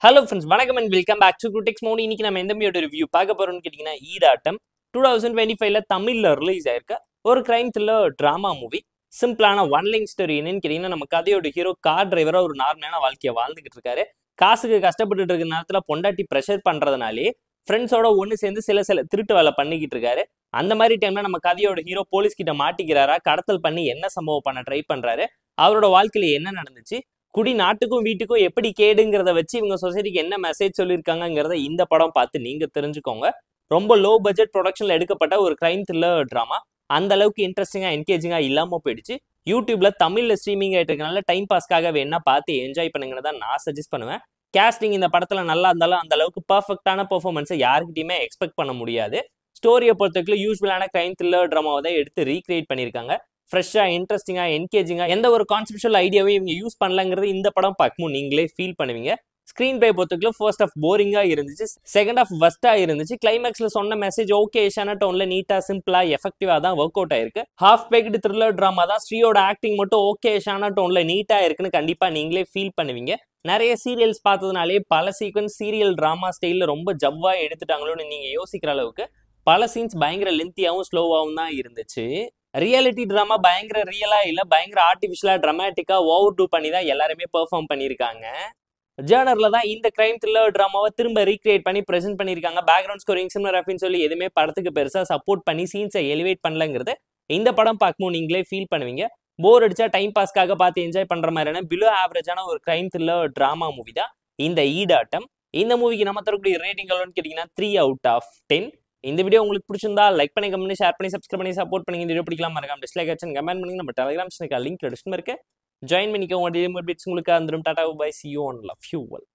Hello friends, வணக்கம் and welcome back to Critics Mode. இன்னைக்கு நம்ம எந்த மூவியோட ரிவ்யூ பார்க்க போறோம்னு கேட்டிங்கன்னா ஈடாட்டம் 2025ல தமிழ்ல ரிலீஸ் ஆயிருக்க ஒரு கிரைம் த்ரில்லர் டிராமா மூவி. சிம்பிளான ஒன் லைன் ஸ்டோரி என்னன்னு கேட்டிங்கன்னா நம்ம கதையோட ஹீரோ கார் டிரைவரா ஒரு நார்மலான வாழ்க்கையை வாழ்ந்துகிட்டு இருக்காரு. காசுக்கு கஷ்டப்பட்டு இருக்க நேரத்துல பொண்டாட்டி ப்ரெஷர் பண்றதுனாலே ஃப்ரெண்ட்ஸோட ஒன்று சேர்ந்து சில திருட்டு வேலை பண்ணிக்கிட்டு இருக்காரு. அந்த மாதிரி டைம்ல நம்ம கதையோட ஹீரோ போலீஸ் கிட்ட மாட்டிக்கிறாரா, கடத்தல் பண்ணி என்ன சம்பவம் பண்ண ட்ரை பண்றாரு, அவரோட வாழ்க்கையில என்ன நடந்துச்சு, குடி நாட்டுக்கும் வீட்டுக்கும் எப்படி கேடுங்கிறத வச்சு இவங்க சொசைட்டிக்கு என்ன மெசேஜ் சொல்லியிருக்காங்கிறத இந்த படம் பார்த்து நீங்க தெரிஞ்சுக்கோங்க. ரொம்ப லோ பட்ஜெட் ப்ரொடக்ஷன்ல எடுக்கப்பட்ட ஒரு கிரைம் த்ரில்லர் டிராமா. அந்த அளவுக்கு இன்ட்ரெஸ்டிங்கா என்கேஜிங்கா இல்லாம போயிடுச்சு. யூடியூப்ல தமிழ்ல ஸ்ட்ரீமிங் ஆயிட்டு இருக்கனால டைம் பாஸ்க்காக வேணா பார்த்து என்ஜாய் பண்ணுங்கன்னு நான் சஜஸ்ட் பண்ணுவேன். கேஸ்டிங் இந்த படத்துல நல்லா இருந்தாலும் அந்த அளவுக்கு பர்ஃபெக்டான பெர்ஃபார்மன்ஸை யாருக்கிட்டையுமே எக்ஸ்பெக்ட் பண்ண முடியாது. ஸ்டோரியை பொறுத்தவரைக்கும் யூஸ்வலான கிரைம் த்ரில்லர் டிராமாவை தான் எடுத்து ரீக்ரியேட் பண்ணியிருக்காங்க. ஃப்ரெஷ்ஷா இன்ட்ரெஸ்டிங்கா என்கேஜிங்கா எந்த ஒரு கான்செப்சுவல் ஐடியாவையும் இவங்க யூஸ் பண்ணலங்கிறது இந்த படம் பார்க்கும்போது நீங்களே ஃபீல் பண்ணுவீங்க. ஸ்கிரீன் பிளே பொறுத்தவரைக்கும் ஃபர்ஸ்ட் ஆஃப் போரிங்கா இருந்துச்சு, செகண்ட் ஆஃப் வஸ்டா இருந்துச்சு. கிளைமேக்ஸ்ல சொன்ன மெசேஜ் ஓகேஷான டோன்ல நீட்டா சிம்பிளா எஃபெக்டிவா தான் ஒர்க் அவுட் ஆயிருக்கு. ஹாஃப் பேக்டு த்ரில்லர் டிராமா தான். ஸ்ரீயோட ஆக்டிங் மட்டும் ஓகேஷான டோன்ல நீட்டா இருக்குன்னு கண்டிப்பா நீங்களே ஃபீல் பண்ணுவீங்க. நிறைய சீரியல்ஸ் பார்த்ததுனாலே பல சீக்வன்ஸ் சீரியல் டிராமா ஸ்டைல்ல ரொம்ப ஜவ்வா எடுத்துட்டாங்களோன்னு நீங்க யோசிக்கிற அளவுக்கு பல சீன்ஸ் பயங்கர லென்த்தியாவும் ஸ்லோவாகவும் தான் இருந்துச்சு. ரியாலிட்டி டிராமா பயங்கர ரியலா இல்ல, பயங்கர ஆர்டிபிஷியலா டிராமாட்டிக்கா ஓவர் டூ பண்ணி தான் எல்லாருமே பெர்ஃபார்ம் பண்ணியிருக்காங்க. ஜேர்னர்ல தான் இந்த கிரைம் த்ரில்லர் டிராமாவை திரும்ப ரீக்ரியேட் பண்ணி பிரசென்ட் பண்ணியிருக்காங்க. பேக்ரவுண்ட் ஸ்கோரிங் சினிமோகிராஃபின்னு சொல்லி எதுவுமே படத்துக்கு பெருசா சப்போர்ட் பண்ணி சீன்ஸை எலிவேட் பண்ணலங்கிறது இந்த படம் பார்க்கும்போது நீங்களே ஃபீல் பண்ணுவீங்க. போர் அடிச்சா டைம் பாஸ்க்காக பார்த்து என்ஜாய் பண்ற மாதிரியான பிலோ ஆவரேஜான ஒரு கிரைம் த்ரில்லர் டிராமா மூவி தான் இந்த ஈடாட்டம். இந்த மூவிக்கு நம்ம தரக்கூடிய ரேட்டிங் எவ்வளோன்னு கேட்டீங்கன்னா 3 out of 10. இந்த வீடியோ உங்களுக்கு பிடிச்சிருந்தா லைக் பண்ணி, கமெண்ட் பண்ணி, ஷேர் பண்ணி, சப்ஸ்கிரைப் பண்ணி சப்போர்ட் பண்ணி. இந்த வீடியோ பிடிக்கலாம் மறக்காம டிஸ்லைக் ஆச்சு கமெண்ட் பண்ணி. நம்ம டெலிகிராம் சேனலுக்கு லிங்க் டிஸ்கிரிப்ஷன்ல இருக்கு, ஜாயின் பண்ணிக்கோங்க. உங்களுக்கு வந்துடும். Tata bye, see you on love you all.